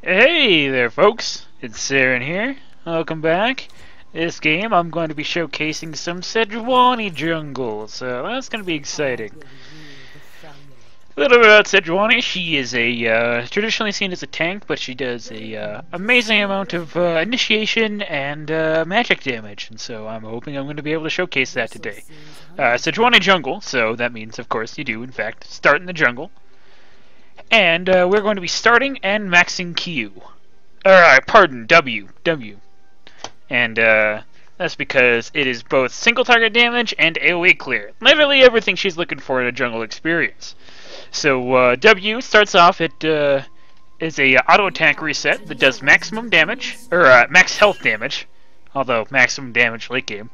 Hey there, folks. It's Seren here. Welcome back. This game, I'm going to be showcasing some Sejuani jungle, so that's going to be exciting. A little bit about Sejuani. She is a traditionally seen as a tank, but she does a amazing amount of initiation and magic damage, and so I'm hoping I'm going to be able to showcase that today. Sejuani jungle, so that means, of course, you do in fact start in the jungle. And we're going to be starting and maxing Q. Pardon, W. And that's because it is both single target damage and AoE clear. Literally everything she's looking for in a jungle experience. So W starts off, it is a auto attack reset that does maximum damage, or max health damage, although maximum damage late game.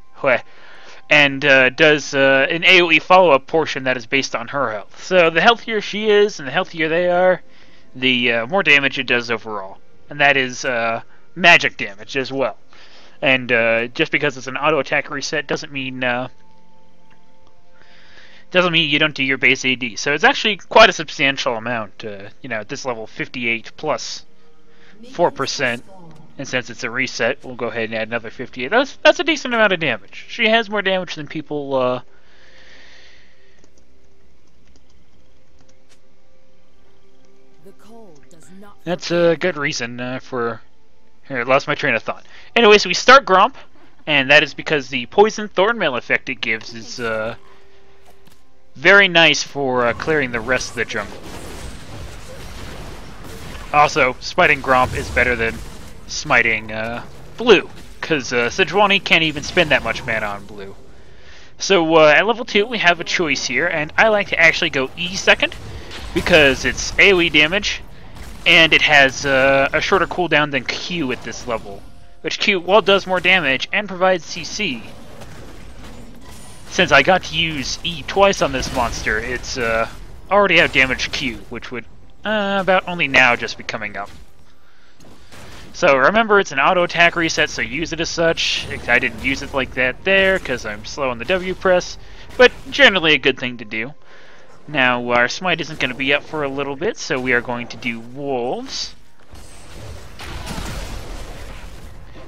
And does an AoE follow-up portion that is based on her health. So the healthier she is and the healthier they are, the more damage it does overall. And that is magic damage as well. And just because it's an auto-attack reset doesn't mean you don't do your base AD. So it's actually quite a substantial amount, at this level, 58 plus 4%. And since it's a reset, we'll go ahead and add another 58. That's a decent amount of damage. She has more damage than people. That's a good reason for. Here, I lost my train of thought. Anyways, we start Gromp, and that is because the poison thornmail effect it gives is very nice for clearing the rest of the jungle. Also, smiting Gromp is better than smiting blue, because Sejuani can't even spend that much mana on blue. So at level 2 we have a choice here, and I like to actually go E second, because it's AoE damage, and it has a shorter cooldown than Q at this level, which Q, while does more damage and provides CC, since I got to use E twice on this monster, it's already outdamaged Q, which would about only now just be coming up. So remember, it's an auto attack reset, so use it as such. I didn't use it like that there because I'm slow on the W press, but generally a good thing to do. Now our smite isn't going to be up for a little bit, so we are going to do wolves.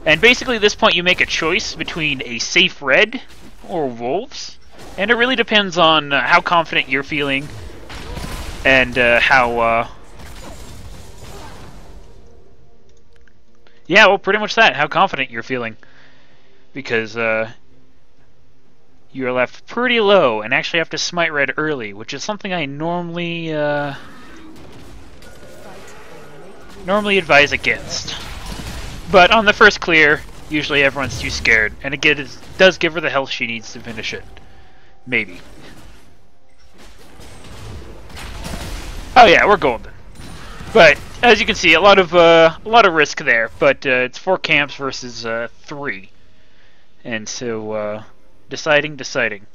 And basically at this point you make a choice between a safe red or wolves, and it really depends on how confident you're feeling and how yeah, well, pretty much that. How confident you're feeling. Because you're left pretty low and actually have to smite red early, which is something I normally advise against. But on the first clear, usually everyone's too scared, and again, it does give her the health she needs to finish it. Maybe. Oh yeah, we're golden. But as you can see, a lot of risk there. But it's 4 camps versus 3, and so deciding.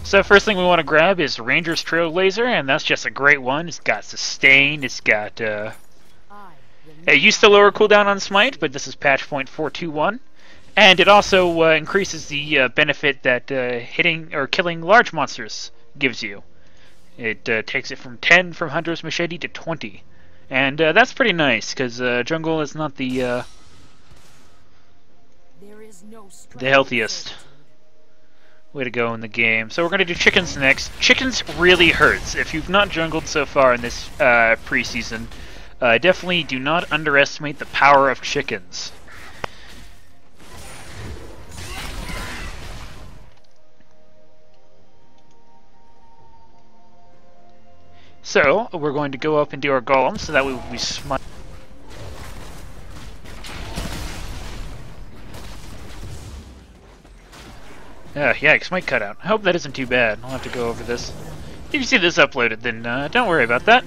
So first thing we want to grab is Ranger's Trailblazer, and that's just a great one. It's got sustain. It's got it used to lower cooldown on smite, but this is patch point 4.21, and it also increases the benefit that hitting or killing large monsters gives you. It takes it from 10 from Hunter's Machete to 20. And that's pretty nice, because jungle is not the healthiest way to go in the game. So we're going to do chickens next. Chickens really hurts. If you've not jungled so far in this preseason, definitely do not underestimate the power of chickens. So, we're going to go up and do our golem, so that we will be smite. Yeah, smite cutout. I hope that isn't too bad. I'll have to go over this. If you see this uploaded, then don't worry about that.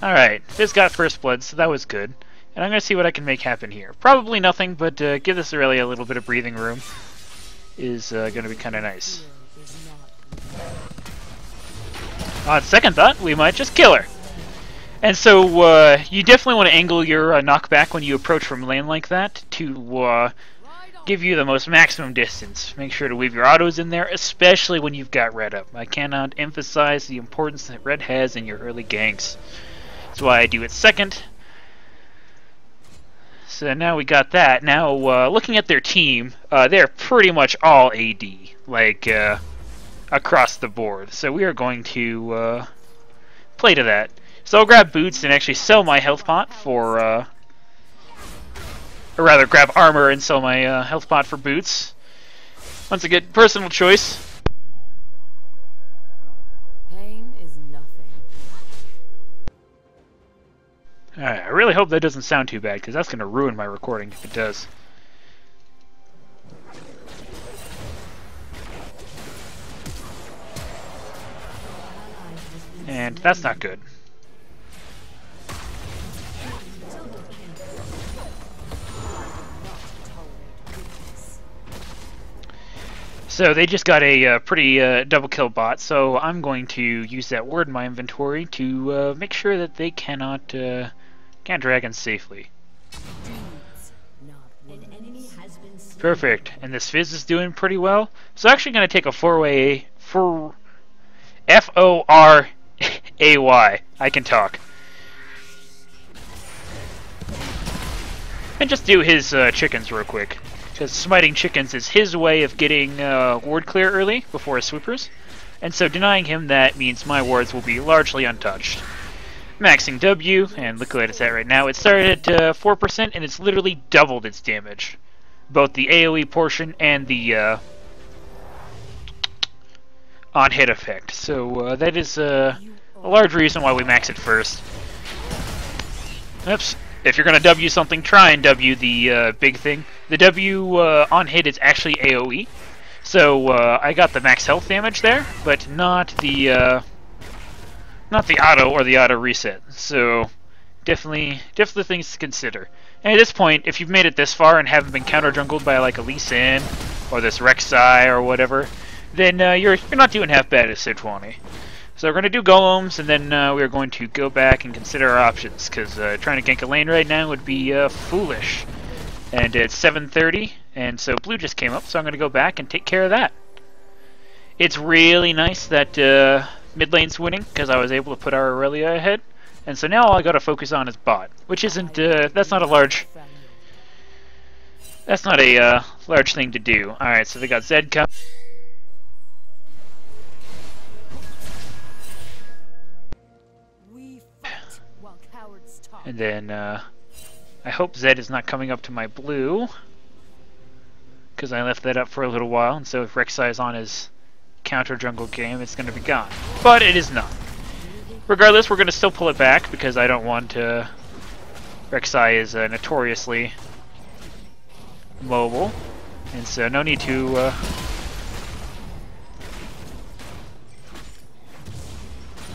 Alright, Fizz got first blood, so that was good. And I'm going to see what I can make happen here. Probably nothing, but give this Aurelia a little bit of breathing room is going to be kind of nice. On second thought, we might just kill her. And so you definitely want to angle your knockback when you approach from lane like that to give you the most maximum distance. Make sure to weave your autos in there, especially when you've got red up. I cannot emphasize the importance that red has in your early ganks. That's why I do it second. So now we got that. Now, looking at their team, they're pretty much all AD, like, across the board. So we are going to play to that. So I'll grab boots and actually sell my health pot for, or rather grab armor and sell my health pot for boots. Once again, personal choice. Pain is nothing. Alright, I really hope that doesn't sound too bad, because that's going to ruin my recording if it does. And that's not good. So they just got a pretty double kill bot, so I'm going to use that word in my inventory to make sure that they cannot can't dragon safely. Perfect, and this Fizz is doing pretty well. So I'm actually going to take a four-way for F-O-R-A-Y. I can talk. And just do his chickens real quick. Because smiting chickens is his way of getting ward clear early before his sweepers. And so denying him that means my wards will be largely untouched. Maxing W, and look at it's at right now. It started at 4% and it's literally doubled its damage. Both the AoE portion and the on-hit effect. So that is a large reason why we max it first. Oops. If you're going to W something, try and W the big thing. The W on hit is actually AoE. So I got the max health damage there, but not the auto or the auto reset. So definitely things to consider. And at this point, if you've made it this far and haven't been counter jungled by like a Lee Sin or this REK'SAI or whatever, then you're not doing half bad as Sejuani. So we're going to do golems, and then we're going to go back and consider our options, because trying to gank a lane right now would be foolish. And it's 7:30, and so blue just came up, so I'm going to go back and take care of that. It's really nice that mid lane's winning, because I was able to put our Aurelia ahead. And so now all I got to focus on is bot, which isn't, that's not a large thing to do. Alright, so they got Zed coming. And then, I hope Zed is not coming up to my blue, because I left that up for a little while, and so if REK'SAI is on his counter jungle game, it's going to be gone. But it is not. Regardless, we're going to still pull it back, because I don't want to... REK'SAI is notoriously mobile, and so no need to...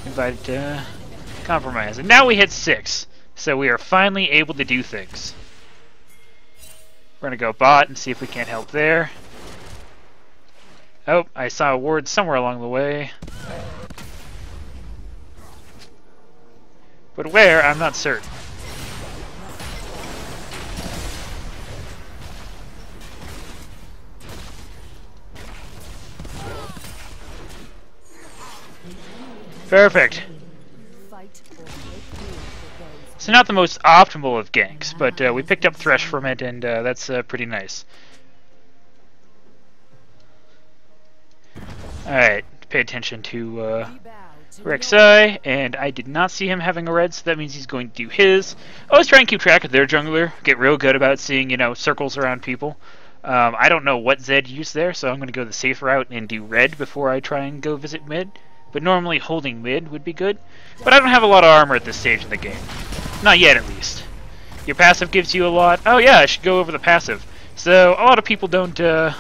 invite compromise. And now we hit 6. So we are finally able to do things. We're going to go bot and see if we can't help there. Oh, I saw a ward somewhere along the way. But where, I'm not certain. Perfect. So not the most optimal of ganks, but we picked up Thresh from it, and that's pretty nice. Alright, pay attention to REK'SAI, and I did not see him having a red, so that means he's going to do his. I always try and keep track of their jungler, get real good about seeing, you know, circles around people. I don't know what Zed used there, so I'm going to go the safe route and do red before I try and go visit mid. But normally holding mid would be good. But I don't have a lot of armor at this stage of the game. Not yet, at least. Your passive gives you a lot. Oh yeah, I should go over the passive. So a lot of people don't pay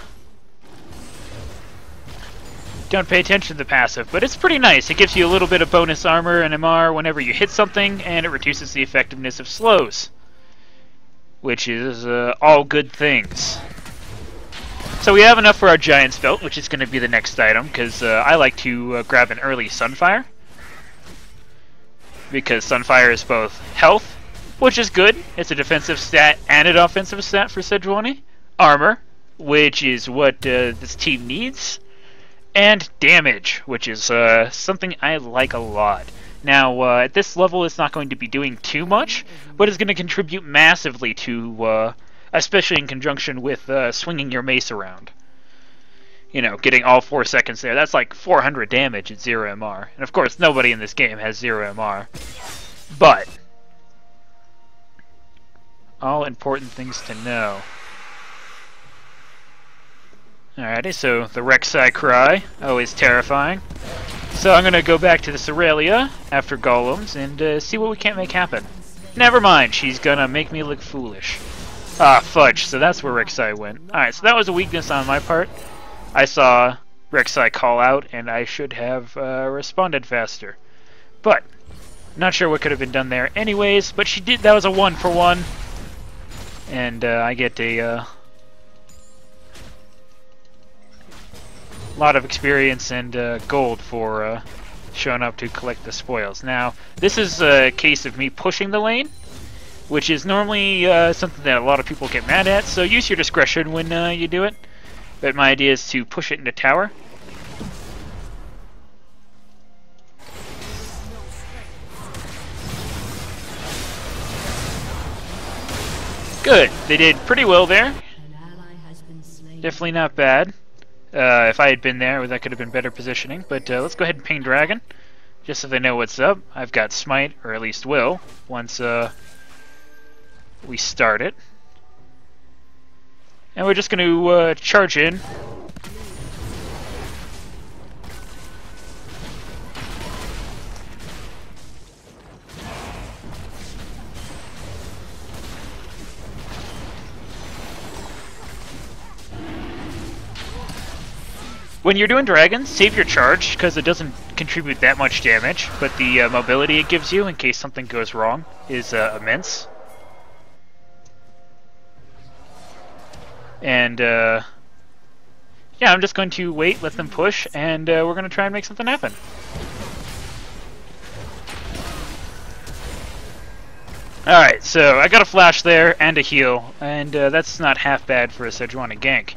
attention to the passive, but it's pretty nice. It gives you a little bit of bonus armor and MR whenever you hit something, and it reduces the effectiveness of slows, which is all good things. So we have enough for our Giant's Belt, which is going to be the next item, because I like to grab an early Sunfire. Because Sunfire is both health, which is good. It's a defensive stat and an offensive stat for Sejuani. Armor, which is what this team needs. And damage, which is something I like a lot. Now, at this level, it's not going to be doing too much, but it's going to contribute massively to, especially in conjunction with swinging your mace around. You know, getting all 4 seconds there. That's like 400 damage at 0 MR. And of course, nobody in this game has 0 MR. But, all important things to know. Alrighty, so the REK'SAI cry, always terrifying. So I'm going to go back to this Aurelia after golems and see what we can't make happen. Never mind, she's going to make me look foolish. Ah, fudge, so that's where REK'SAI went. Alright, so that was a weakness on my part. I saw REK'SAI call out, and I should have responded faster. But, not sure what could have been done there anyways, but she did. That was a 1-for-1. And I get a lot of experience and gold for showing up to collect the spoils. Now, this is a case of me pushing the lane, which is normally something that a lot of people get mad at, so use your discretion when you do it. But my idea is to push it into tower. Good. They did pretty well there. Definitely not bad. If I had been there, that could have been better positioning. But let's go ahead and ping Dragon, just so they know what's up. I've got Smite, or at least will, once we start it. And we're just going to charge in. When you're doing dragons, save your charge, because it doesn't contribute that much damage, but the mobility it gives you in case something goes wrong is immense. And, yeah, I'm just going to wait, let them push, and we're going to try and make something happen. Alright, so I got a flash there and a heal, and that's not half bad for a Sejuani gank.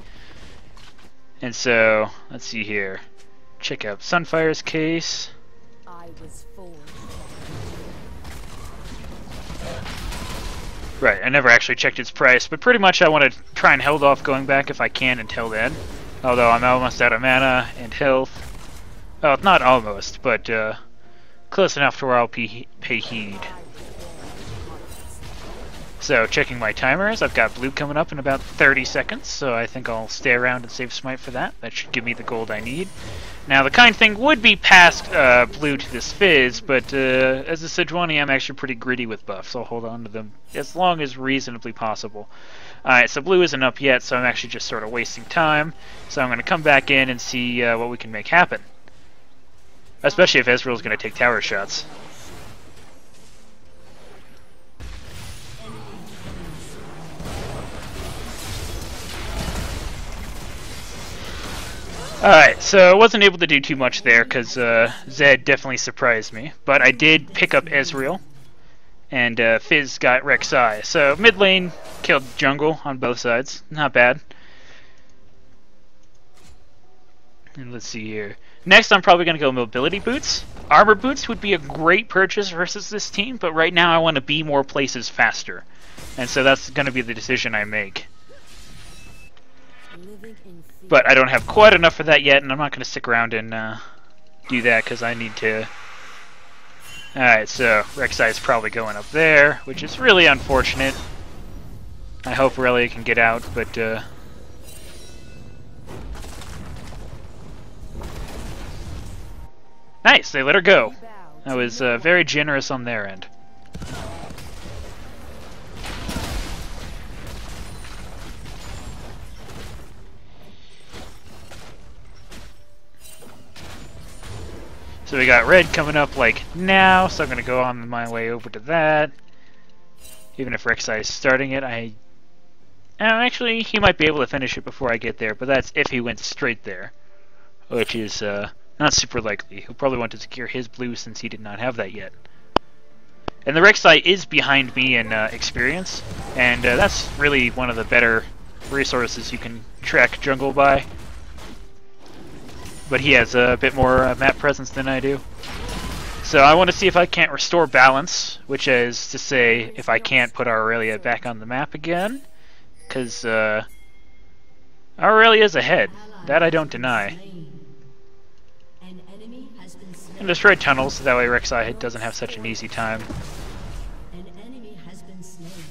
And so, let's see here. Check out Sunfire's case. I was forged. Right, I never actually checked its price, but pretty much I want to try and hold off going back if I can until then. Although I'm almost out of mana and health. Well, not almost, but close enough to where I'll pay heed. So, checking my timers, I've got blue coming up in about 30 seconds, so I think I'll stay around and save Smite for that. That should give me the gold I need. Now, the kind thing would be past blue to this Fizz, but as a Sejuani, I'm actually pretty greedy with buffs, so I'll hold on to them as long as reasonably possible. Alright, so blue isn't up yet, so I'm actually just sort of wasting time. So I'm going to come back in and see what we can make happen. Especially if Ezreal's going to take tower shots. Alright, so I wasn't able to do too much there because Zed definitely surprised me. But I did pick up Ezreal, and Fizz got REK'SAI. So mid lane killed jungle on both sides. Not bad. And let's see here. Next, I'm probably going to go mobility boots. Armor boots would be a great purchase versus this team, but right now I want to be more places faster. And so that's going to be the decision I make. But I don't have quite enough for that yet, and I'm not going to stick around and do that because I need to... Alright, so REK'SAI is probably going up there, which is really unfortunate. I hope Aurelia can get out, but... Nice, they let her go. That was very generous on their end. So we got red coming up like now, so I'm going to go on my way over to that. Even if REK'SAI is starting it, actually, he might be able to finish it before I get there, but that's if he went straight there. Which is not super likely. He'll probably want to secure his blue since he did not have that yet. And the REK'SAI is behind me in experience, and that's really one of the better resources you can track jungle by. But he has a bit more map presence than I do. So I want to see if I can't restore balance, which is to say if I can't put Aurelia back on the map again, because Aurelia's ahead. That I don't deny. And destroy tunnels, so that way REK'SAI doesn't have such an easy time.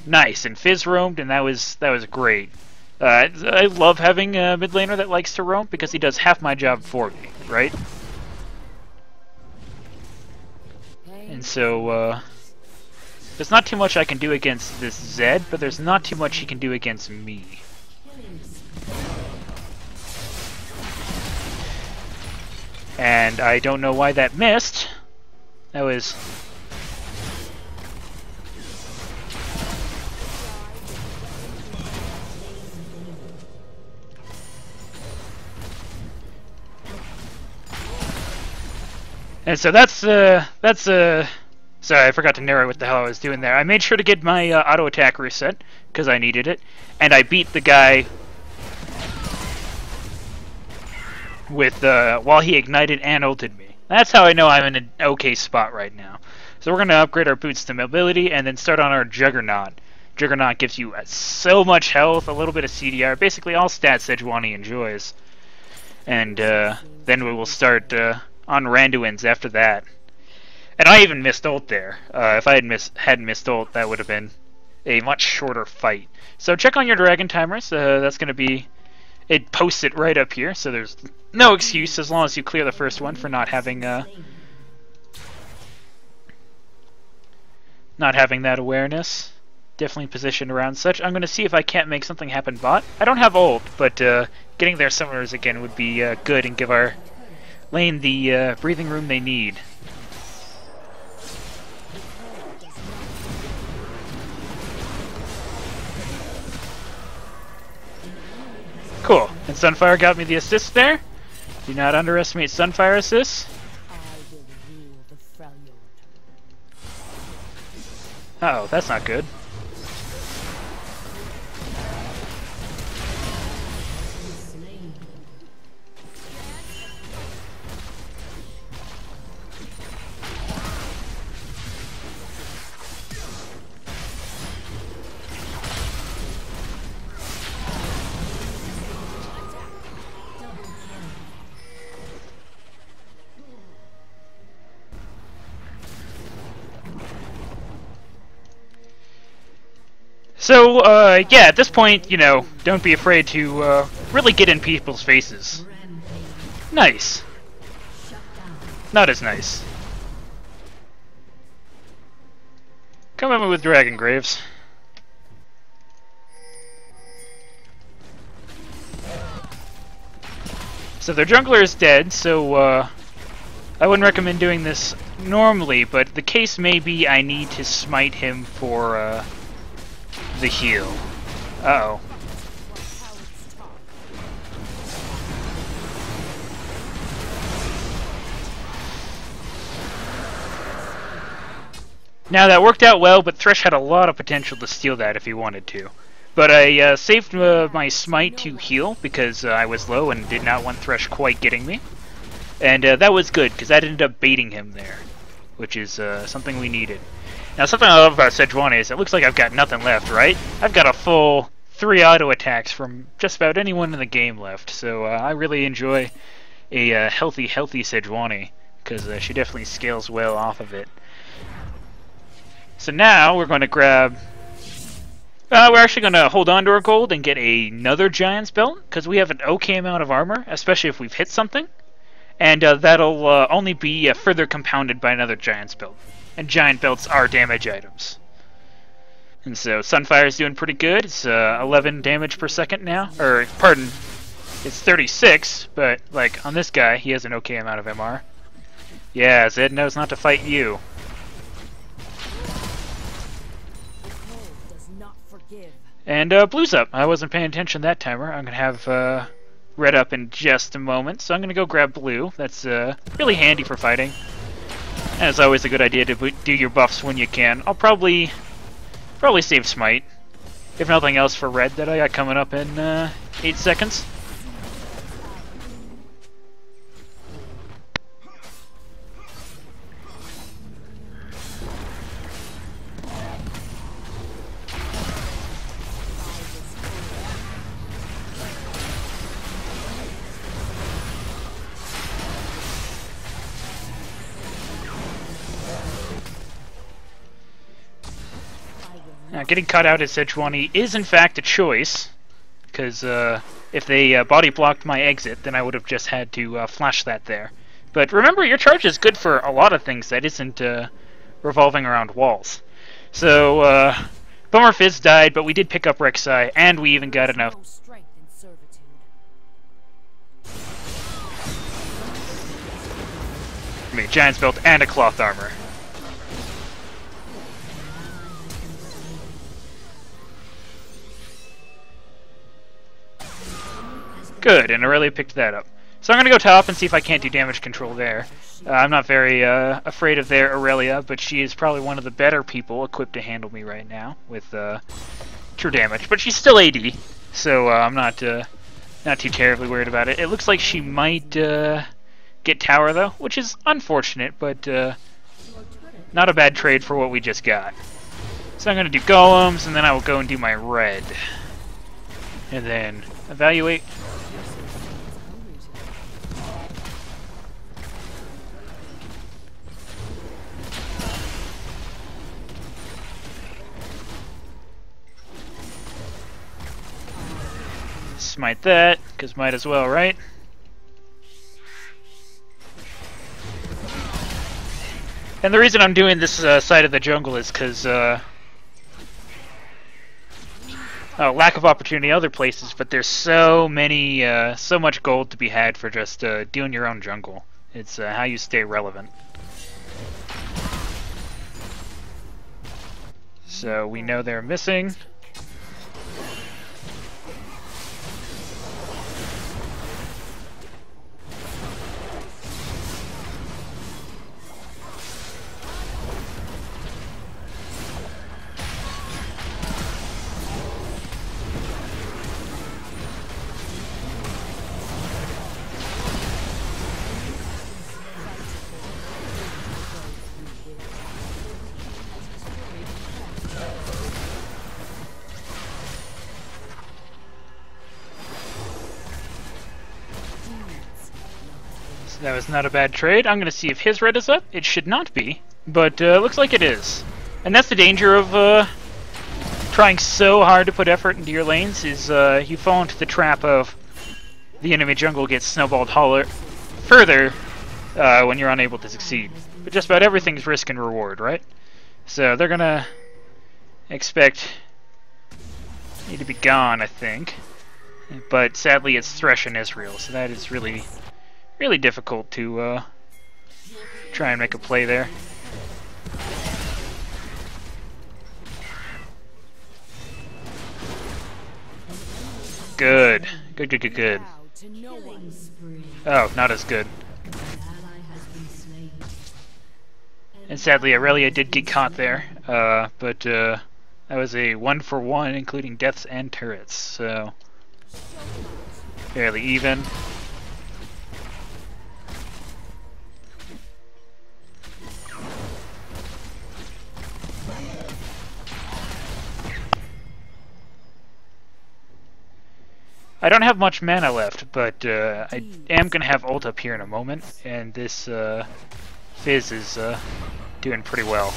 Nice, and Fizz roamed, and that was great. I love having a mid laner that likes to roam because he does half my job for me, right? And so, there's not too much I can do against this Zed, but there's not too much he can do against me. And I don't know why that missed. That was... And so sorry, I forgot to narrate what the hell I was doing there. I made sure to get my auto attack reset because I needed it, and I beat the guy with while he ignited and ulted me. That's how I know I'm in an okay spot right now. So we're gonna upgrade our boots to mobility and then start on our Juggernaut. Juggernaut gives you so much health, a little bit of CDR, basically all stats Sejuani enjoys. And then we will start on Randuin's after that. And I even missed ult there. If I hadn't missed ult, that would have been a much shorter fight. So check on your dragon timers. That's going to be... It posts it right up here, so there's no excuse as long as you clear the first one for not having that awareness. Definitely positioned around such. I'm going to see if I can't make something happen bot. I don't have ult, but getting their summoners again would be good and give our lane the breathing room they need. Cool. And Sunfire got me the assist there. Do not underestimate Sunfire assists. Uh-oh, that's not good. So, yeah, at this point, you know, don't be afraid to really get in people's faces. Nice. Not as nice. Come at me with Dragon Graves. So their jungler is dead, so I wouldn't recommend doing this normally, but the case may be I need to smite him for the heal. Uh-oh. Now that worked out well, but Thresh had a lot of potential to steal that if he wanted to. But I saved my smite to heal because I was low and did not want Thresh quite getting me. And that was good because that ended up baiting him there, which is something we needed. Now, something I love about Sejuani is it looks like I've got nothing left, right? I've got a full 3 auto attacks from just about anyone in the game left, so I really enjoy a healthy Sejuani, because she definitely scales well off of it. So now we're going to grab... we're actually going to hold on to our gold and get another Giant's Belt, because we have an okay amount of armor, especially if we've hit something. And that'll only be further compounded by another Giant's Belt. And Giant Belts are damage items. And so Sunfire is doing pretty good. It's 11 damage per second now. Or, pardon, it's 36, but, like, on this guy, he has an okay amount of MR. Yeah, Zed knows not to fight you. And Blue's up. I wasn't paying attention that timer. I'm going to have Red up in just a moment. So I'm going to go grab Blue. That's really handy for fighting. And it's always a good idea to do your buffs when you can. I'll probably save Smite. If nothing else for Red that I got coming up in 8 seconds. Now, getting cut out as Sejuani is in fact a choice, because if they body blocked my exit, then I would have just had to flash that there. But remember, your charge is good for a lot of things that isn't revolving around walls. So, Bummer Fizz died, but we did pick up REK'SAI, and we even got enough. No strength in servitude. I mean, Giant's Belt and a cloth armor. Good, and Aurelia picked that up. So I'm going to go top and see if I can't do damage control there. I'm not very afraid of their Aurelia, but she is probably one of the better people equipped to handle me right now with true damage. But she's still AD, so I'm not too terribly worried about it. It looks like she might get tower, though, which is unfortunate, but not a bad trade for what we just got. So I'm going to do golems, and then I will go and do my red. And then evaluate. Smite that, because might as well, right? And the reason I'm doing this side of the jungle is because lack of opportunity other places, but there's so many, so much gold to be had for just doing your own jungle. It's how you stay relevant. So we know they're missing. That was not a bad trade. I'm going to see if his red is up. It should not be, but looks like it is. And that's the danger of trying so hard to put effort into your lanes, is you fall into the trap of the enemy jungle gets snowballed further when you're unable to succeed. But just about everything's risk and reward, right? So they're going to expect me to be gone, I think. But sadly it's Thresh and Israel, so that is really difficult to try and make a play there. Good. Good. Oh, not as good. And sadly, Aurelia did get caught there, but that was a 1-for-1, including deaths and turrets, so fairly even. I don't have much mana left, but I am going to have ult up here in a moment, and this Fizz is doing pretty well.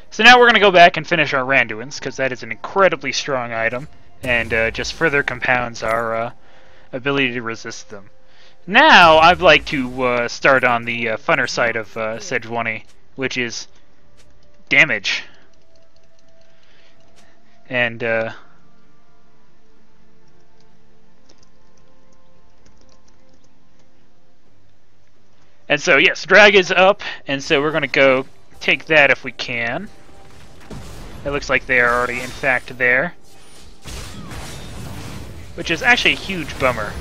So now we're going to go back and finish our Randuins, because that is an incredibly strong item, and just further compounds our ability to resist them. Now, I'd like to start on the funner side of Sejuani, which is damage. And so, yes, drag is up, and so we're going to go take that if we can. It looks like they are already, in fact, there. Which is actually a huge bummer.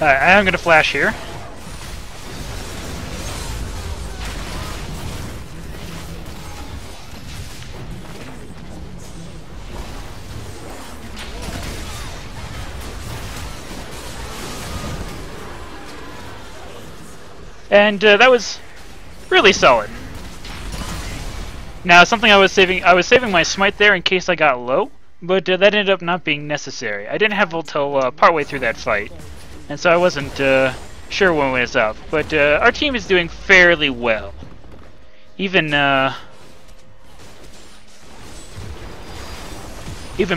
I'm gonna flash here. And that was really solid. Now, something I was saving my smite there in case I got low, but that ended up not being necessary. I didn't have ult till partway through that fight, and so I wasn't sure when it was up. But our team is doing fairly well. Even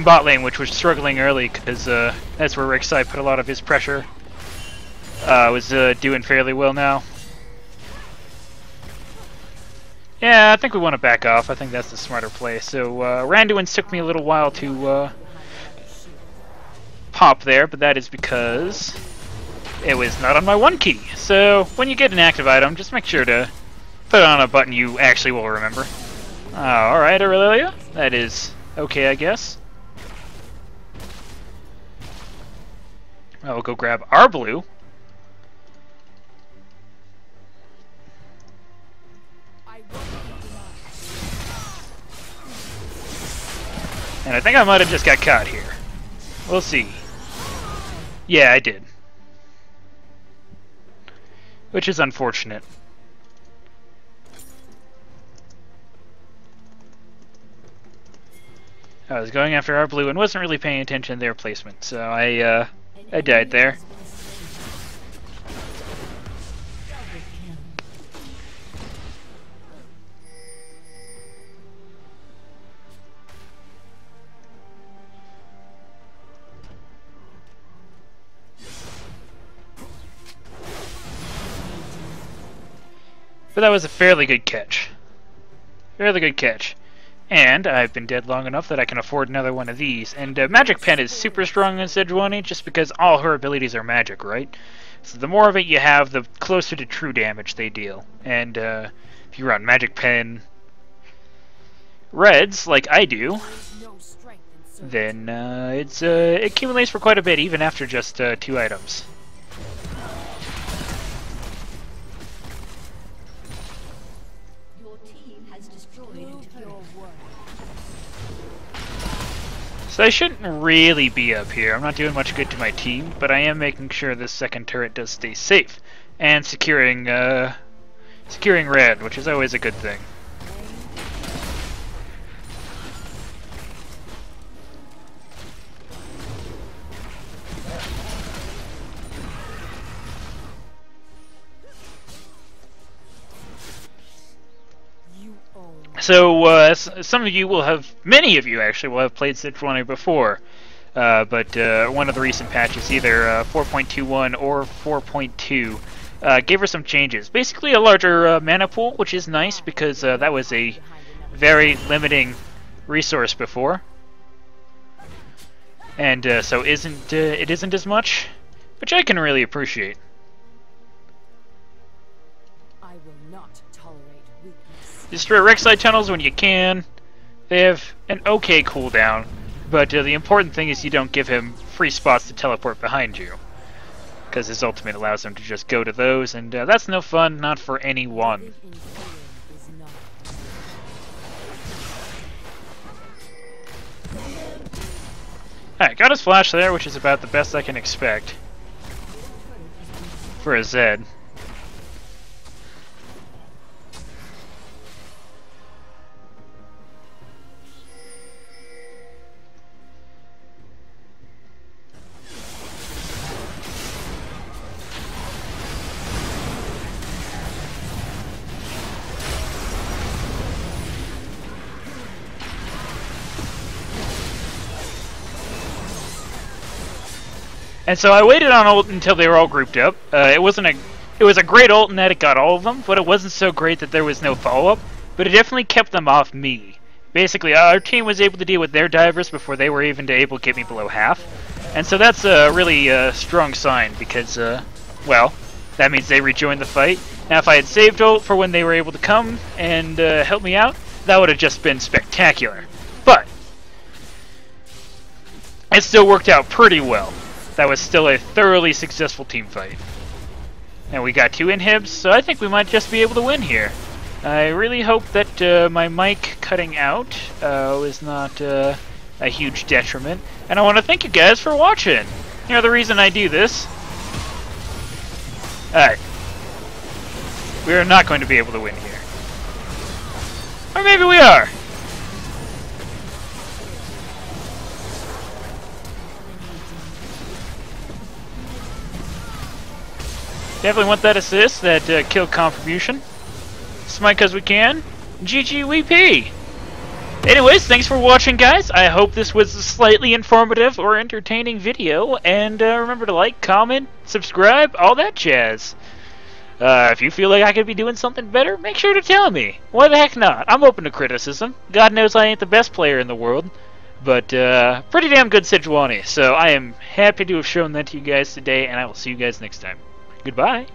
bot lane, which was struggling early, because that's where REK'SAI put a lot of his pressure, was doing fairly well now. Yeah, I think we want to back off. I think that's the smarter play. So, Randuin's took me a little while to pop there, but that is because it was not on my 1 key. So, when you get an active item, just make sure to put it on a button you actually will remember. Alright, Aurelia. That is okay, I guess. I will go grab our blue. And I think I might have just got caught here. We'll see. Yeah, I did. Which is unfortunate. I was going after our blue and wasn't really paying attention to their placement, so I died there. But that was a fairly good catch. Fairly good catch. And I've been dead long enough that I can afford another one of these. And Magic Pen is super strong in Sejuani just because all her abilities are magic, right? So the more of it you have, the closer to true damage they deal. And if you run Magic Pen reds, like I do, then it accumulates for quite a bit, even after just 2 items. So I shouldn't really be up here. I'm not doing much good to my team, but I am making sure this second turret does stay safe. And securing red, which is always a good thing. So, some of you will have, many of you actually, will have played Sejuani before, but one of the recent patches, either 4.21 or 4.2, gave her some changes. Basically a larger mana pool, which is nice because that was a very limiting resource before. And so it isn't as much, which I can really appreciate. Destroy REK'SAI tunnels when you can. They have an okay cooldown, but the important thing is you don't give him free spots to teleport behind you, because his ultimate allows him to just go to those, and that's no fun, not for anyone. Alright, got his flash there, which is about the best I can expect for a Zed. And so I waited on ult until they were all grouped up. It was a great ult in that it got all of them, but it wasn't so great that there was no follow-up. But it definitely kept them off me. Basically, our team was able to deal with their divers before they were even able to get me below half. And so that's a really strong sign because, well, that means they rejoined the fight. Now if I had saved ult for when they were able to come and help me out, that would have just been spectacular. But it still worked out pretty well. that was still a thoroughly successful team fight. And we got 2 inhibs, so I think we might just be able to win here. I really hope that my mic cutting out is not a huge detriment. And I want to thank you guys for watching. You know the reason I do this. Alright. We are not going to be able to win here. Or maybe we are. Definitely want that assist, that kill contribution. Smite as we can. GGWP! Anyways, thanks for watching, guys. I hope this was a slightly informative or entertaining video. And remember to like, comment, subscribe, all that jazz. If you feel like I could be doing something better, make sure to tell me. Why the heck not? I'm open to criticism. God knows I ain't the best player in the world. But pretty damn good Sejuani. So I am happy to have shown that to you guys today. And I will see you guys next time. Goodbye.